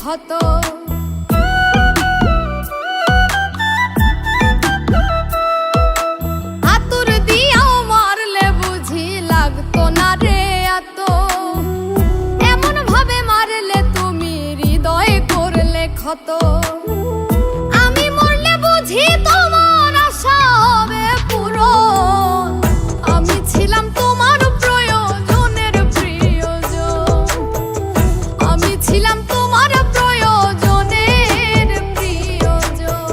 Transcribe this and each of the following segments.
ক্ষত। আতুর দিয়াও মারলে বুঝি লাগতো না রে এত, এমন ভাবে মারলে তুমি হৃদয়ে করলে ক্ষত। আমি মরলে বুঝি তোমার আশা হবে পূরণ, আমি ছিলাম তোমার প্রয়োজনের প্রিয়জন, আমি ছিলাম তোমার প্রয়োজনের প্রিয়জন।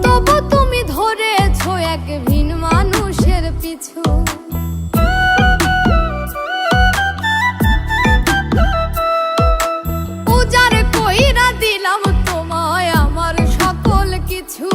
তবু তুমি ধরেছো এক ভিন মানুষের পিছু। উজাড় কইরা দিলাম তোমায় আমার সকল কিছু।